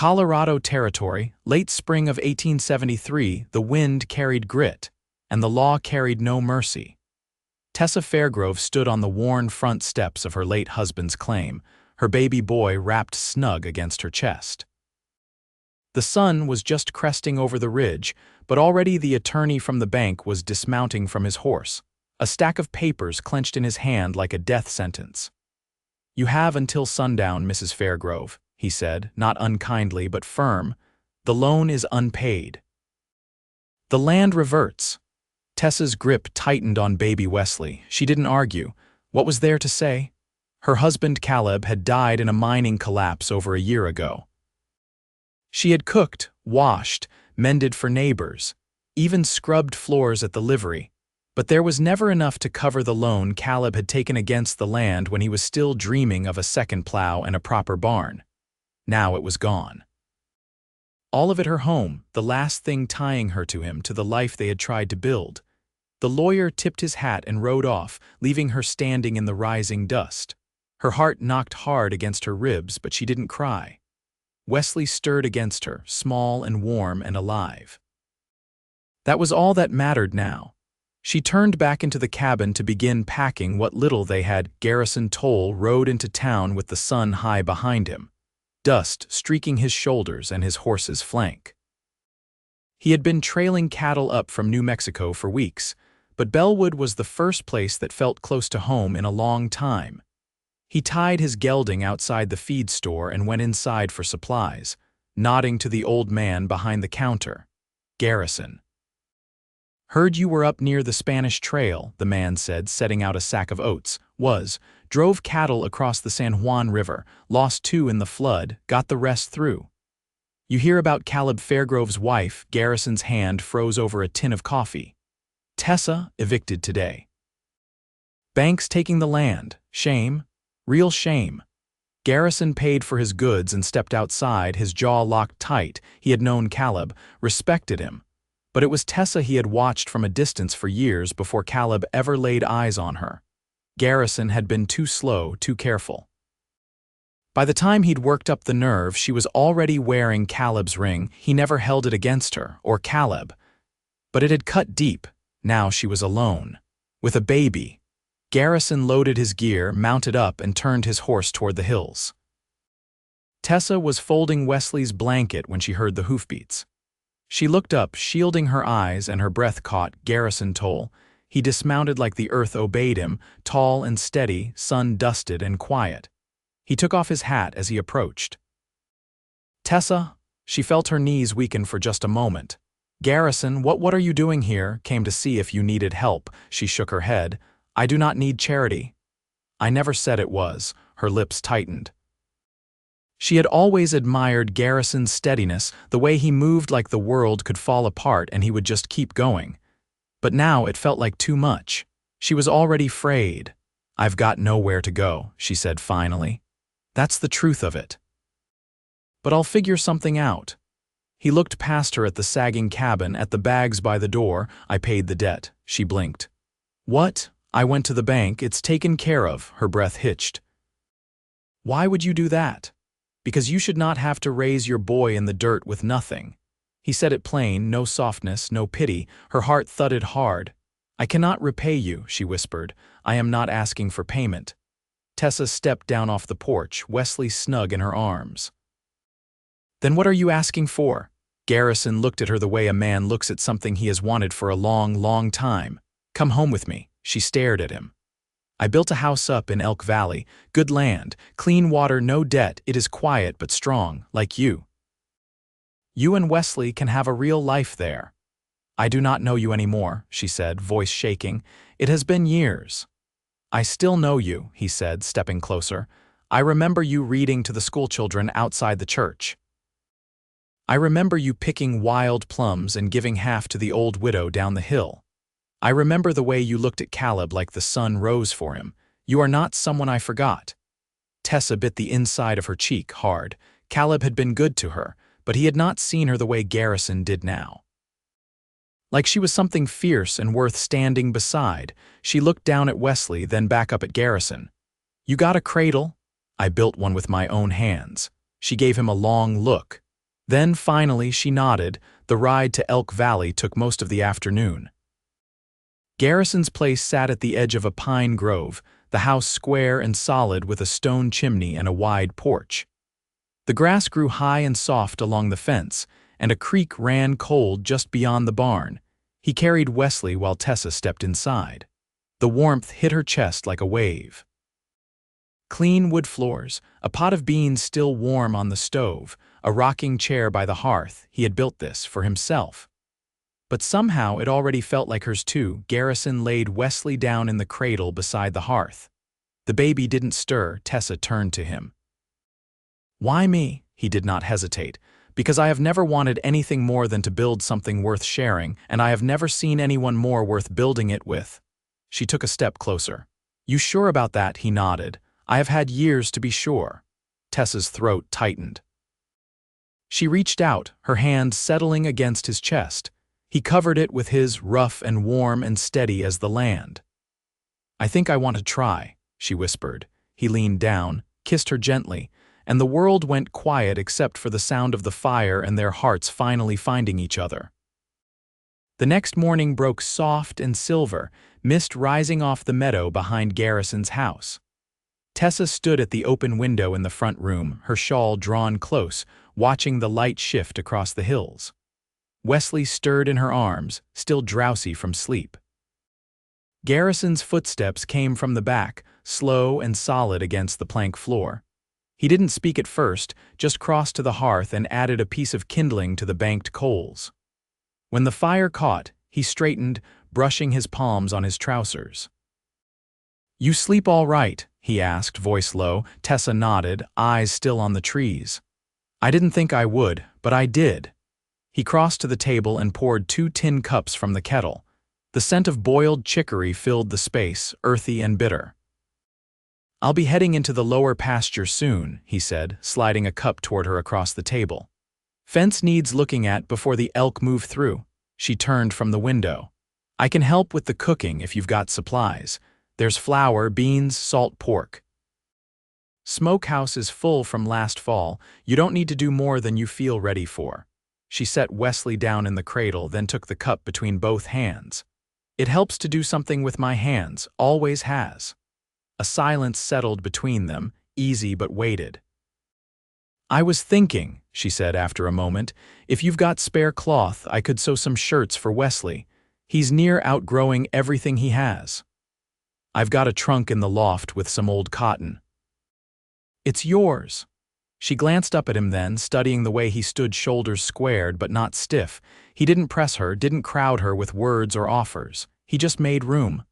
Colorado Territory, late spring of 1873, the wind carried grit, and the law carried no mercy. Tessa Fairgrove stood on the worn front steps of her late husband's claim, her baby boy wrapped snug against her chest. The sun was just cresting over the ridge, but already the attorney from the bank was dismounting from his horse, a stack of papers clenched in his hand like a death sentence. "You have until sundown, Mrs. Fairgrove," he said, not unkindly but firm. "The loan is unpaid." "The land reverts." Tessa's grip tightened on baby Wesley. She didn't argue. What was there to say? Her husband Caleb had died in a mining collapse over a year ago. She had cooked, washed, mended for neighbors, even scrubbed floors at the livery, but there was never enough to cover the loan Caleb had taken against the land when he was still dreaming of a second plow and a proper barn. Now it was gone. All of it her home, the last thing tying her to him, to the life they had tried to build. The lawyer tipped his hat and rode off, leaving her standing in the rising dust. Her heart knocked hard against her ribs, but she didn't cry. Wesley stirred against her, small and warm and alive. That was all that mattered now. She turned back into the cabin to begin packing what little they had. Garrison Tole rode into town with the sun high behind him, dust streaking his shoulders and his horse's flank. He had been trailing cattle up from New Mexico for weeks, but Bellwood was the first place that felt close to home in a long time. He tied his gelding outside the feed store and went inside for supplies, nodding to the old man behind the counter. "Garrison." "Heard you were up near the Spanish Trail," the man said, setting out a sack of oats. Drove cattle across the San Juan River, lost 2 in the flood, got the rest through. "You hear about Caleb Fairgrove's wife?" Garrison's hand froze over a tin of coffee. "Tessa, evicted today. Banks taking the land. Shame. Real shame." Garrison paid for his goods and stepped outside, his jaw locked tight. He had known Caleb, respected him. But it was Tessa he had watched from a distance for years before Caleb ever laid eyes on her. Garrison had been too slow, too careful. By the time he'd worked up the nerve, she was already wearing Caleb's ring. He never held it against her, or Caleb. But it had cut deep. Now she was alone. With a baby. Garrison loaded his gear, mounted up, and turned his horse toward the hills. Tessa was folding Wesley's blanket when she heard the hoofbeats. She looked up, shielding her eyes, and her breath caught Garrison Tole. He dismounted like the earth obeyed him, tall and steady, sun-dusted and quiet. He took off his hat as he approached. "Tessa?" She felt her knees weaken for just a moment. "Garrison, what are you doing here?" "Came to see if you needed help." She shook her head. "I do not need charity." "I never said it was." Her lips tightened. She had always admired Garrison's steadiness, the way he moved like the world could fall apart and he would just keep going. But now it felt like too much. She was already frayed. "I've got nowhere to go," she said finally. "That's the truth of it. But I'll figure something out." He looked past her at the sagging cabin, at the bags by the door. "I paid the debt." She blinked. "What?" "I went to the bank. It's taken care of." Her breath hitched. "Why would you do that?" "Because you should not have to raise your boy in the dirt with nothing." He said it plain, no softness, no pity. Her heart thudded hard. "I cannot repay you," she whispered. "I am not asking for payment." Tessa stepped down off the porch, Wesley snug in her arms. "Then what are you asking for?" Garrison looked at her the way a man looks at something he has wanted for a long, long time. "Come home with me." She stared at him. "I built a house up in Elk Valley. Good land, clean water, no debt. It is quiet but strong, like you. You and Wesley can have a real life there." "I do not know you anymore," she said, voice shaking. "It has been years." "I still know you," he said, stepping closer. "I remember you reading to the schoolchildren outside the church. I remember you picking wild plums and giving half to the old widow down the hill. I remember the way you looked at Caleb like the sun rose for him. You are not someone I forgot." Tessa bit the inside of her cheek hard. Caleb had been good to her, but he had not seen her the way Garrison did now. Like she was something fierce and worth standing beside. She looked down at Wesley, then back up at Garrison. "You got a cradle?" "I built one with my own hands." She gave him a long look. Then finally she nodded. The ride to Elk Valley took most of the afternoon. Garrison's place sat at the edge of a pine grove, the house square and solid with a stone chimney and a wide porch. The grass grew high and soft along the fence, and a creek ran cold just beyond the barn. He carried Wesley while Tessa stepped inside. The warmth hit her chest like a wave. Clean wood floors, a pot of beans still warm on the stove, a rocking chair by the hearth. He had built this for himself. But somehow it already felt like hers too. Garrison laid Wesley down in the cradle beside the hearth. The baby didn't stir. Tessa turned to him. "Why me?" He did not hesitate. "Because I have never wanted anything more than to build something worth sharing, and I have never seen anyone more worth building it with." She took a step closer. "You sure about that?" He nodded. "I have had years to be sure." Tessa's throat tightened. She reached out, her hand settling against his chest. He covered it with his, rough and warm and steady as the land. "I think I want to try," she whispered. He leaned down, kissed her gently, and the world went quiet except for the sound of the fire and their hearts finally finding each other. The next morning broke soft and silver, mist rising off the meadow behind Garrison's house. Tessa stood at the open window in the front room, her shawl drawn close, watching the light shift across the hills. Wesley stirred in her arms, still drowsy from sleep. Garrison's footsteps came from the back, slow and solid against the plank floor. He didn't speak at first, just crossed to the hearth and added a piece of kindling to the banked coals. When the fire caught, he straightened, brushing his palms on his trousers. "You sleep all right?" he asked, voice low. Tessa nodded, eyes still on the trees. "I didn't think I would, but I did." He crossed to the table and poured 2 tin cups from the kettle. The scent of boiled chicory filled the space, earthy and bitter. "I'll be heading into the lower pasture soon," he said, sliding a cup toward her across the table. "Fence needs looking at before the elk move through." She turned from the window. "I can help with the cooking if you've got supplies. There's flour, beans, salt pork. Smokehouse is full from last fall. You don't need to do more than you feel ready for." She set Wesley down in the cradle, then took the cup between both hands. "It helps to do something with my hands, always has." A silence settled between them, easy but weighted. "I was thinking," she said after a moment, "if you've got spare cloth, I could sew some shirts for Wesley. He's near outgrowing everything he has." "I've got a trunk in the loft with some old cotton." "It's yours." She glanced up at him then, studying the way he stood, shoulders squared but not stiff. He didn't press her, didn't crowd her with words or offers. He just made room.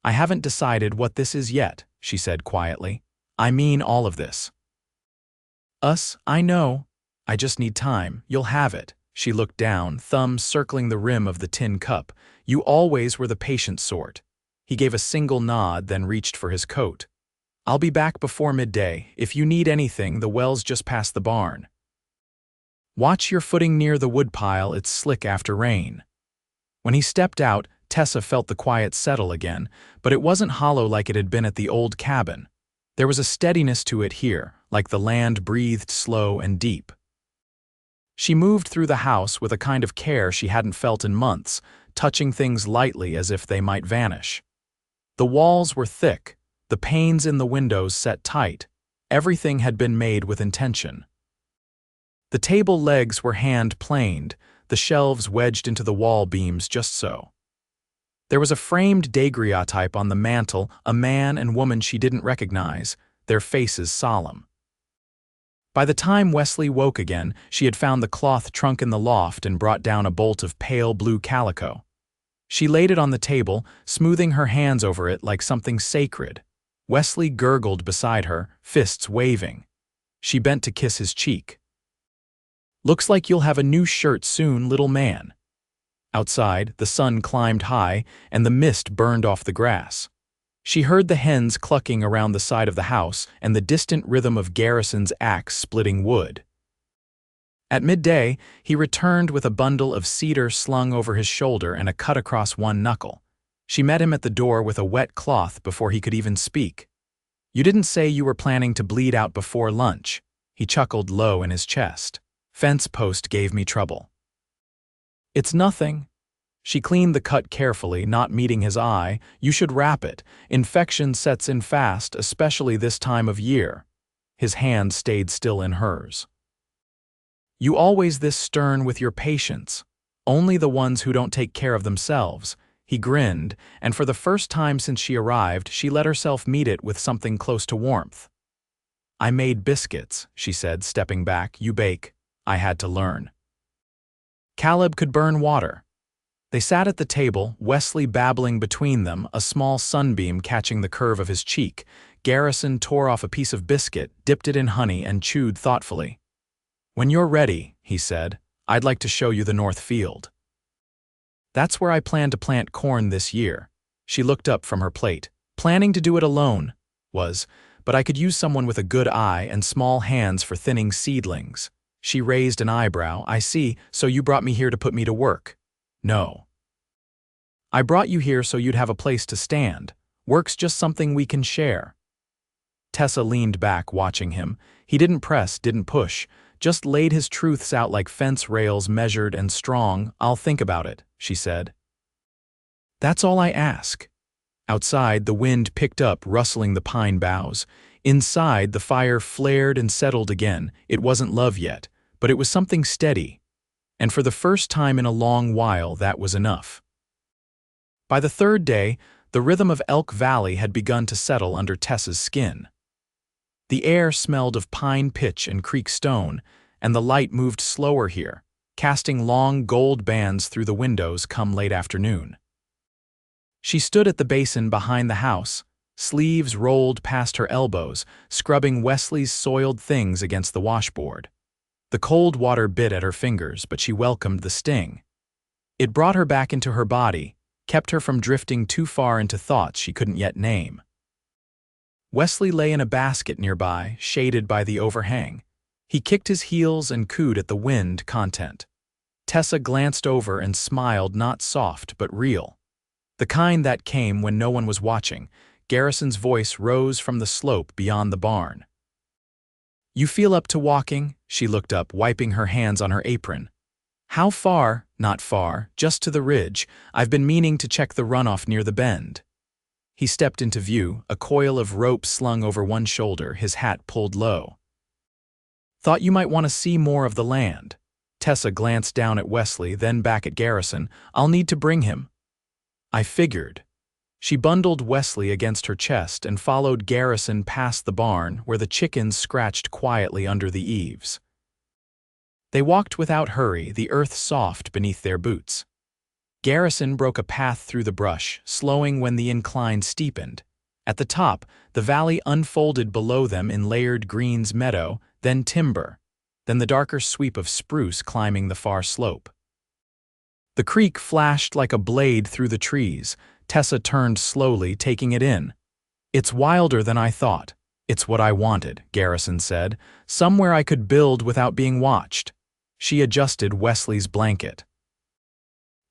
"I haven't decided what this is yet," she said quietly. "I mean all of this." "Us, I know. I just need time. You'll have it." She looked down, thumb circling the rim of the tin cup. "You always were the patient sort." He gave a single nod, then reached for his coat. "I'll be back before midday. If you need anything, the well's just past the barn. Watch your footing near the woodpile, it's slick after rain." When he stepped out, Tessa felt the quiet settle again, but it wasn't hollow like it had been at the old cabin. There was a steadiness to it here, like the land breathed slow and deep. She moved through the house with a kind of care she hadn't felt in months, touching things lightly as if they might vanish. The walls were thick, the panes in the windows set tight. Everything had been made with intention. The table legs were hand-planed, the shelves wedged into the wall beams just so. There was a framed daguerreotype on the mantel, a man and woman she didn't recognize, their faces solemn. By the time Wesley woke again, she had found the cloth trunk in the loft and brought down a bolt of pale blue calico. She laid it on the table, smoothing her hands over it like something sacred. Wesley gurgled beside her, fists waving. She bent to kiss his cheek. "Looks like you'll have a new shirt soon, little man." Outside, the sun climbed high, and the mist burned off the grass. She heard the hens clucking around the side of the house and the distant rhythm of Garrison's axe splitting wood. At midday, he returned with a bundle of cedar slung over his shoulder and a cut across one knuckle. She met him at the door with a wet cloth before he could even speak. "You didn't say you were planning to bleed out before lunch." He chuckled low in his chest. Fence post gave me trouble. It's nothing. She cleaned the cut carefully, not meeting his eye. You should wrap it. Infection sets in fast, especially this time of year. His hand stayed still in hers. You always this stern with your patients. Only the ones who don't take care of themselves. He grinned, and for the first time since she arrived, she let herself meet it with something close to warmth. I made biscuits, she said, stepping back. You bake. I had to learn. Caleb could burn water. They sat at the table, Wesley babbling between them, a small sunbeam catching the curve of his cheek. Garrison tore off a piece of biscuit, dipped it in honey, and chewed thoughtfully. When you're ready, he said, I'd like to show you the north field. That's where I plan to plant corn this year. She looked up from her plate. Planning to do it alone, but I could use someone with a good eye and small hands for thinning seedlings. She raised an eyebrow. I see, so you brought me here to put me to work. No. I brought you here so you'd have a place to stand. Work's just something we can share. Tessa leaned back, watching him. He didn't press, didn't push, just laid his truths out like fence rails, measured and strong. I'll think about it, she said. That's all I ask. Outside, the wind picked up, rustling the pine boughs. Inside, the fire flared and settled again. It wasn't love yet, but it was something steady. And for the first time in a long while, that was enough. By the third day, the rhythm of Elk Valley had begun to settle under Tessa's skin. The air smelled of pine pitch and creek stone, and the light moved slower here, casting long gold bands through the windows come late afternoon. She stood at the basin behind the house, sleeves rolled past her elbows, scrubbing Wesley's soiled things against the washboard. The cold water bit at her fingers, but she welcomed the sting. It brought her back into her body, kept her from drifting too far into thoughts she couldn't yet name. Wesley lay in a basket nearby, shaded by the overhang. He kicked his heels and cooed at the wind, content. Tessa glanced over and smiled, not soft but real. The kind that came when no one was watching. Garrison's voice rose from the slope beyond the barn. You feel up to walking? She looked up, wiping her hands on her apron. How far? Not far, just to the ridge. I've been meaning to check the runoff near the bend. He stepped into view, a coil of rope slung over one shoulder, his hat pulled low. Thought you might want to see more of the land. Tessa glanced down at Wesley, then back at Garrison. I'll need to bring him. I figured. She bundled Wesley against her chest and followed Garrison past the barn where the chickens scratched quietly under the eaves. They walked without hurry, the earth soft beneath their boots. Garrison broke a path through the brush, slowing when the incline steepened. At the top, the valley unfolded below them in layered greens, meadow, then timber, then the darker sweep of spruce climbing the far slope. The creek flashed like a blade through the trees. Tessa turned slowly, taking it in. It's wilder than I thought. It's what I wanted, Garrison said. Somewhere I could build without being watched. She adjusted Wesley's blanket.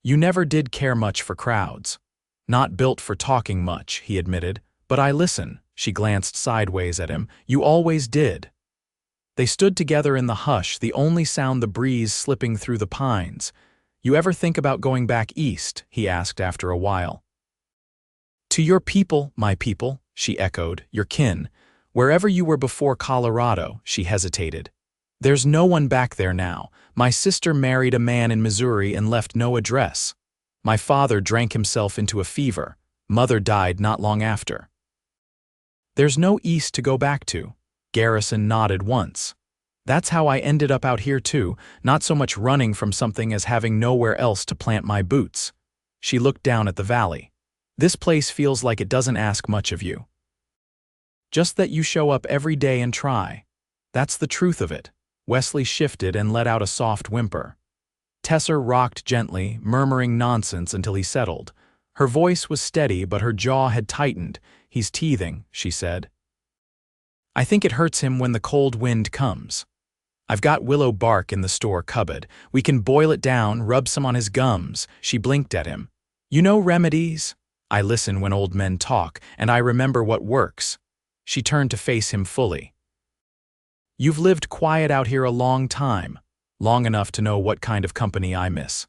You never did care much for crowds. Not built for talking much, he admitted. But I listen. She glanced sideways at him. You always did. They stood together in the hush, the only sound the breeze slipping through the pines. You ever think about going back east? He asked after a while. To your people, my people, she echoed, your kin. Wherever you were before Colorado, she hesitated. There's no one back there now. My sister married a man in Missouri and left no address. My father drank himself into a fever. Mother died not long after. There's no east to go back to. Garrison nodded once. That's how I ended up out here too, not so much running from something as having nowhere else to plant my boots. She looked down at the valley. This place feels like it doesn't ask much of you. Just that you show up every day and try. That's the truth of it. Wesley shifted and let out a soft whimper. Tessa rocked gently, murmuring nonsense until he settled. Her voice was steady, but her jaw had tightened. He's teething, she said. I think it hurts him when the cold wind comes. I've got willow bark in the store cupboard. We can boil it down, rub some on his gums. She blinked at him. You know remedies? I listen when old men talk, and I remember what works. She turned to face him fully. You've lived quiet out here a long time. long enough to know what kind of company I miss.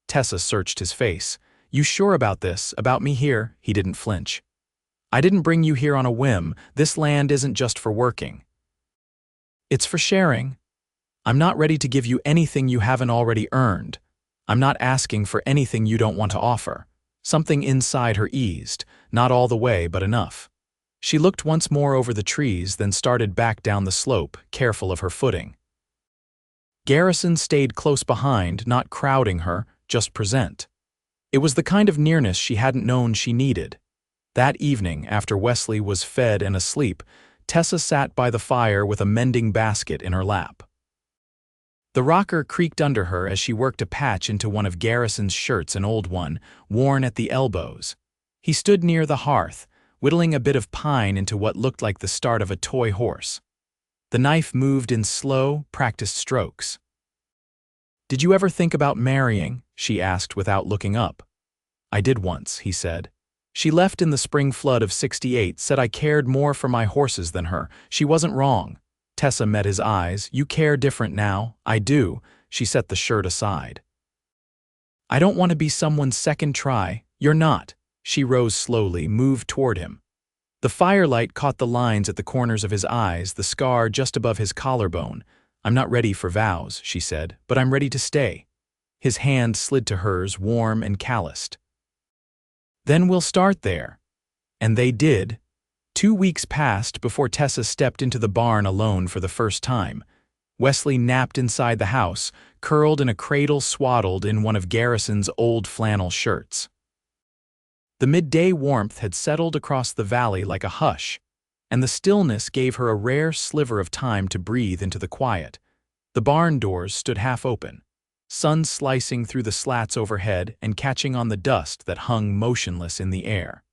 Tessa searched his face. You sure about this, about me here? He didn't flinch. I didn't bring you here on a whim. This land isn't just for working. It's for sharing. I'm not ready to give you anything you haven't already earned. I'm not asking for anything you don't want to offer. Something inside her eased, not all the way, but enough. She looked once more over the trees, then started back down the slope, careful of her footing. Garrison stayed close behind, not crowding her, just present. It was the kind of nearness she hadn't known she needed. That evening, after Wesley was fed and asleep, Tessa sat by the fire with a mending basket in her lap. The rocker creaked under her as she worked a patch into one of Garrison's shirts, an old one, worn at the elbows. He stood near the hearth, whittling a bit of pine into what looked like the start of a toy horse. The knife moved in slow, practiced strokes. "Did you ever think about marrying?" she asked without looking up. "I did once," he said. "She left in the spring flood of '68, said I cared more for my horses than her. She wasn't wrong." Tessa met his eyes. "You care different now." "I do." She set the shirt aside. "I don't want to be someone's second try." "You're not." She rose slowly, moved toward him. The firelight caught the lines at the corners of his eyes, the scar just above his collarbone. "I'm not ready for vows," she said, "but I'm ready to stay." His hand slid to hers, warm and calloused. "Then we'll start there." And they did. 2 weeks passed before Tessa stepped into the barn alone for the first time. Wesley napped inside the house, curled in a cradle swaddled in one of Garrison's old flannel shirts. The midday warmth had settled across the valley like a hush, and the stillness gave her a rare sliver of time to breathe into the quiet. The barn doors stood half open, sun slicing through the slats overhead and catching on the dust that hung motionless in the air.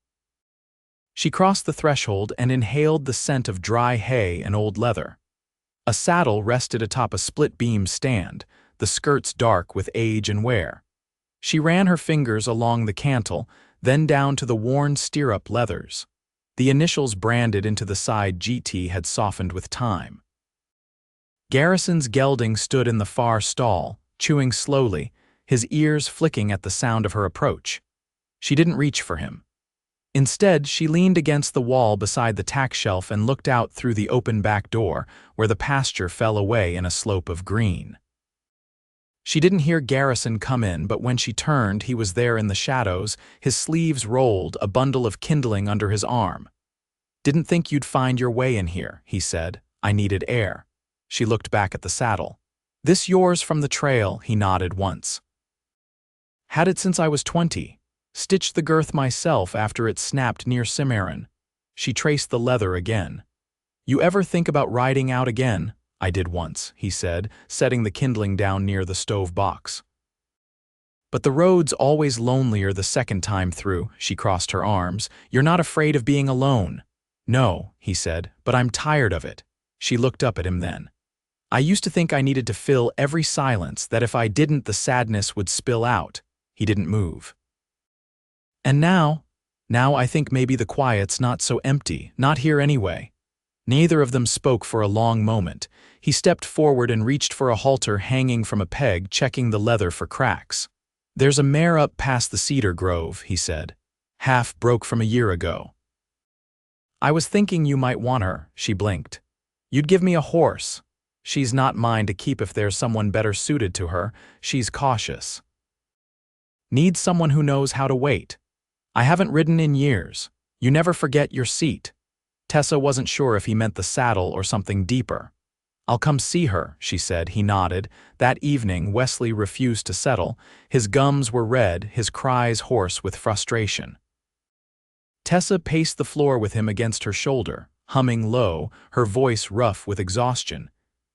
She crossed the threshold and inhaled the scent of dry hay and old leather. A saddle rested atop a split-beam stand, the skirts dark with age and wear. She ran her fingers along the cantle, then down to the worn stirrup leathers. The initials branded into the side GT had softened with time. Garrison's gelding stood in the far stall, chewing slowly, his ears flicking at the sound of her approach. She didn't reach for him. Instead, she leaned against the wall beside the tack shelf and looked out through the open back door, where the pasture fell away in a slope of green. She didn't hear Garrison come in, but when she turned, he was there in the shadows, his sleeves rolled, a bundle of kindling under his arm. "Didn't think you'd find your way in here," he said. "I needed air." She looked back at the saddle. "This yours from the trail," he nodded once. "Had it since I was 20. Stitched the girth myself after it snapped near Cimarron." She traced the leather again. "You ever think about riding out again?" "I did once," he said, setting the kindling down near the stove box. "But the road's always lonelier the second time through." She crossed her arms. "You're not afraid of being alone." "No," he said, "but I'm tired of it." She looked up at him then. "I used to think I needed to fill every silence, that if I didn't the sadness would spill out." He didn't move. "And now I think maybe the quiet's not so empty, not here anyway." Neither of them spoke for a long moment. He stepped forward and reached for a halter hanging from a peg, checking the leather for cracks. "There's a mare up past the cedar grove," he said. "Half broke from a year ago." "I was thinking you might want her," she blinked. "You'd give me a horse." "She's not mine to keep if there's someone better suited to her." She's cautious. "Needs someone who knows how to wait." "I haven't ridden in years." "You never forget your seat." Tessa wasn't sure if he meant the saddle or something deeper. "I'll come see her," she said. He nodded. That evening, Wesley refused to settle. His gums were red, his cries hoarse with frustration. Tessa paced the floor with him against her shoulder, humming low, her voice rough with exhaustion.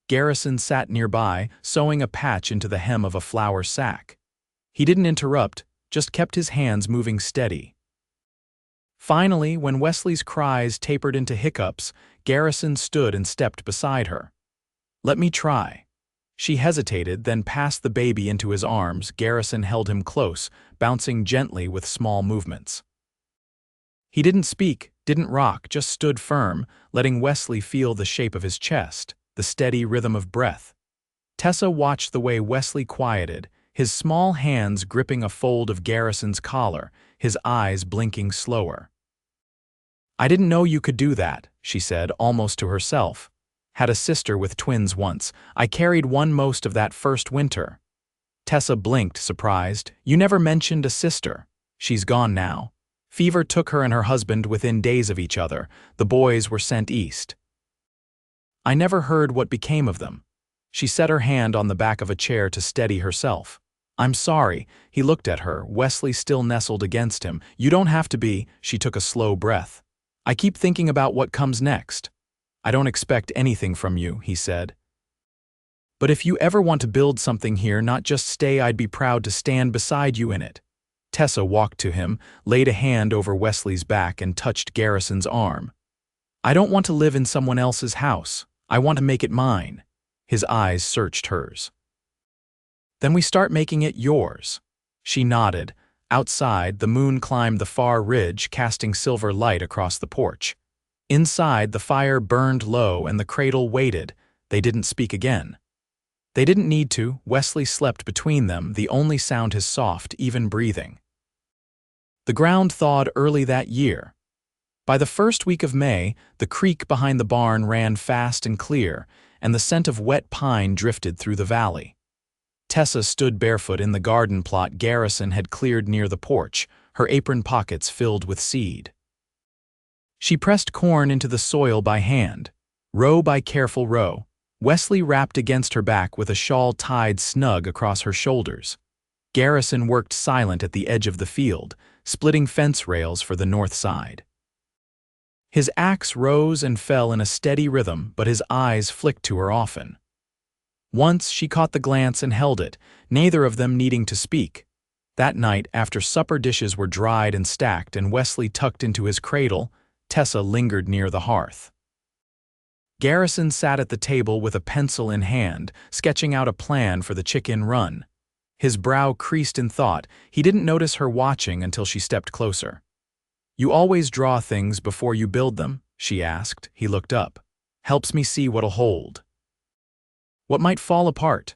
Garrison sat nearby, sewing a patch into the hem of a flour sack. He didn't interrupt, just kept his hands moving steady. Finally, when Wesley's cries tapered into hiccups, Garrison stood and stepped beside her. "Let me try." She hesitated, then passed the baby into his arms. Garrison held him close, bouncing gently with small movements. He didn't speak, didn't rock, just stood firm, letting Wesley feel the shape of his chest, the steady rhythm of breath. Tessa watched the way Wesley quieted, his small hands gripping a fold of Garrison's collar, his eyes blinking slower. "I didn't know you could do that," she said, almost to herself. "Had a sister with twins once. I carried one most of that first winter." Tessa blinked, surprised. "You never mentioned a sister." "She's gone now. Fever took her and her husband within days of each other. The boys were sent east. I never heard what became of them." She set her hand on the back of a chair to steady herself. "I'm sorry." He looked at her, Wesley still nestled against him. "You don't have to be." She took a slow breath. "I keep thinking about what comes next." "I don't expect anything from you," he said. "But if you ever want to build something here, not just stay, I'd be proud to stand beside you in it." Tessa walked to him, laid a hand over Wesley's back and touched Garrison's arm. "I don't want to live in someone else's house. I want to make it mine." His eyes searched hers. "Then we start making it yours." She nodded. Outside, the moon climbed the far ridge, casting silver light across the porch. Inside, the fire burned low and the cradle waited. They didn't speak again. They didn't need to. Wesley slept between them, the only sound his soft, even breathing. The ground thawed early that year. By the first week of May, the creek behind the barn ran fast and clear, and the scent of wet pine drifted through the valley. Tessa stood barefoot in the garden plot Garrison had cleared near the porch, her apron pockets filled with seed. She pressed corn into the soil by hand, row by careful row, Wesley wrapped against her back with a shawl tied snug across her shoulders. Garrison worked silent at the edge of the field, splitting fence rails for the north side. His axe rose and fell in a steady rhythm, but his eyes flicked to her often. Once she caught the glance and held it, neither of them needing to speak. That night, after supper dishes were dried and stacked and Wesley tucked into his cradle, Tessa lingered near the hearth. Garrison sat at the table with a pencil in hand, sketching out a plan for the chicken run. His brow creased in thought. He didn't notice her watching until she stepped closer. "You always draw things before you build them?" she asked. He looked up. "Helps me see what'll hold. What might fall apart?"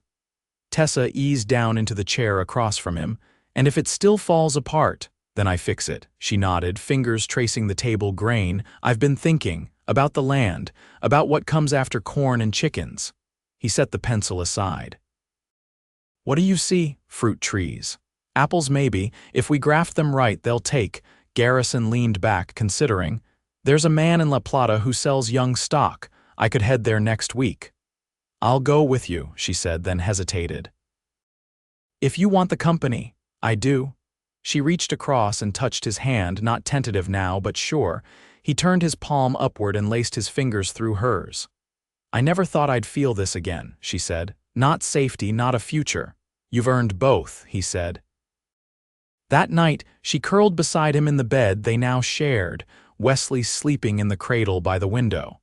Tessa eased down into the chair across from him. "And if it still falls apart, then I fix it." She nodded, fingers tracing the table grain. "I've been thinking about the land, about what comes after corn and chickens." He set the pencil aside. "What do you see?" "Fruit trees. Apples maybe. If we graft them right, they'll take." Garrison leaned back, considering. "There's a man in La Plata who sells young stock. I could head there next week." "I'll go with you," she said, then hesitated. "If you want the company." "I do." She reached across and touched his hand, not tentative now, but sure. He turned his palm upward and laced his fingers through hers. "I never thought I'd feel this again," she said. "Not safety, not a future." "You've earned both," he said. That night, she curled beside him in the bed they now shared, Wesley sleeping in the cradle by the window.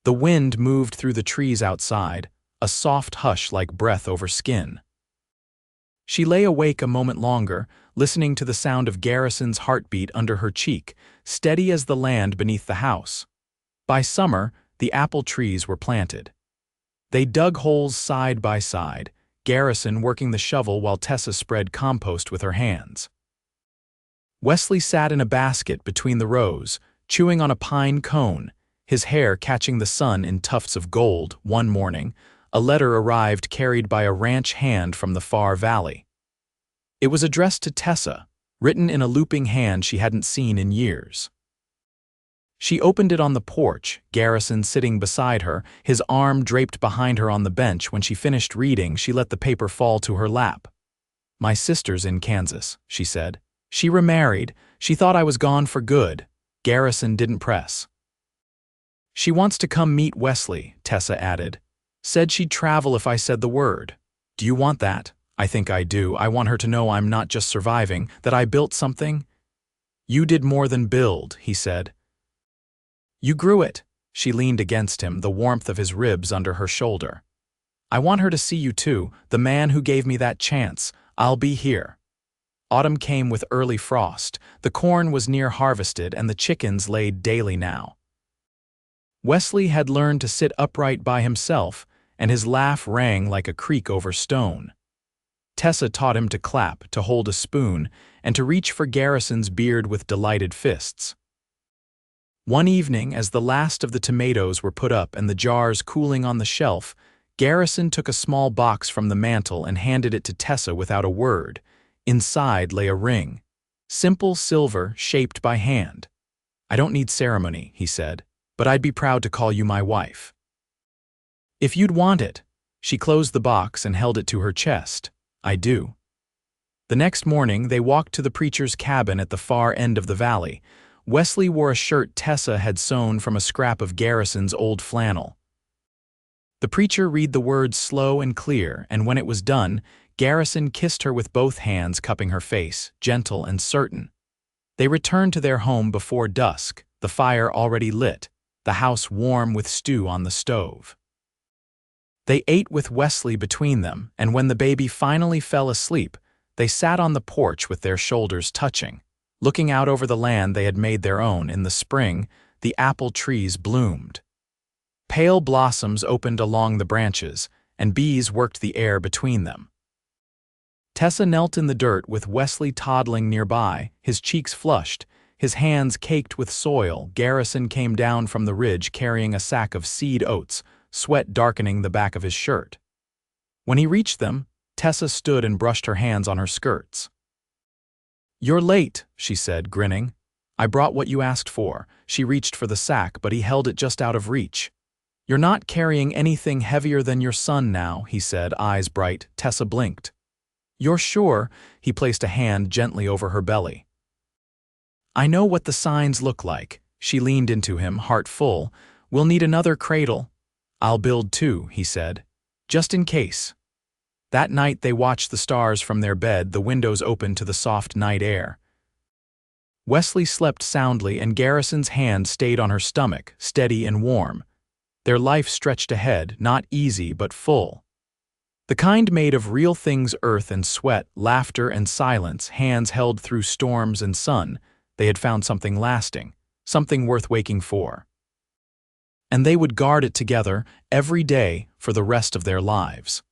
The wind moved through the trees outside, a soft hush like breath over skin. She lay awake a moment longer, listening to the sound of Garrison's heartbeat under her cheek, steady as the land beneath the house. By summer, the apple trees were planted. They dug holes side by side, Garrison working the shovel while Tessa spread compost with her hands. Wesley sat in a basket between the rows, chewing on a pine cone, his hair catching the sun in tufts of gold. One morning, a letter arrived carried by a ranch hand from the far valley. It was addressed to Tessa, written in a looping hand she hadn't seen in years. She opened it on the porch, Garrison sitting beside her, his arm draped behind her on the bench. When she finished reading, she let the paper fall to her lap. "My sister's in Kansas," she said. "She remarried. She thought I was gone for good." Garrison didn't press. "She wants to come meet Wesley," Tessa added. "Said she'd travel if I said the word." "Do you want that?" "I think I do. I want her to know I'm not just surviving, that I built something." "You did more than build," he said. "You grew it." She leaned against him, the warmth of his ribs under her shoulder. "I want her to see you too, the man who gave me that chance. I'll be here." Autumn came with early frost. The corn was near harvested and the chickens laid daily now. Wesley had learned to sit upright by himself, and his laugh rang like a creak over stone. Tessa taught him to clap, to hold a spoon, and to reach for Garrison's beard with delighted fists. One evening, as the last of the tomatoes were put up and the jars cooling on the shelf, Garrison took a small box from the mantel and handed it to Tessa without a word. Inside lay a ring. Simple silver, shaped by hand. "I don't need ceremony," he said, "but I'd be proud to call you my wife." "If you'd want it." She closed the box and held it to her chest. "I do." The next morning, they walked to the preacher's cabin at the far end of the valley. Wesley wore a shirt Tessa had sewn from a scrap of Garrison's old flannel. The preacher read the words slow and clear, and when it was done, Garrison kissed her with both hands, cupping her face, gentle and certain. They returned to their home before dusk, the fire already lit, the house warm with stew on the stove. They ate with Wesley between them, and when the baby finally fell asleep, they sat on the porch with their shoulders touching, looking out over the land they had made their own. In the spring, the apple trees bloomed. Pale blossoms opened along the branches, and bees worked the air between them. Tessa knelt in the dirt with Wesley toddling nearby, his cheeks flushed, his hands caked with soil. Garrison came down from the ridge carrying a sack of seed oats, sweat darkening the back of his shirt. When he reached them, Tessa stood and brushed her hands on her skirts. "You're late," she said, grinning. "I brought what you asked for." She reached for the sack, but he held it just out of reach. "You're not carrying anything heavier than your son now," he said, eyes bright. Tessa blinked. "You're sure?" He placed a hand gently over her belly. "I know what the signs look like." She leaned into him, heart full. "We'll need another cradle." "I'll build two," he said, "just in case." That night they watched the stars from their bed, the windows open to the soft night air. Wesley slept soundly, and Garrison's hand stayed on her stomach, steady and warm. Their life stretched ahead, not easy but full. The kind made of real things, earth and sweat, laughter and silence, hands held through storms and sun. They had found something lasting, something worth waking for. And they would guard it together every day for the rest of their lives.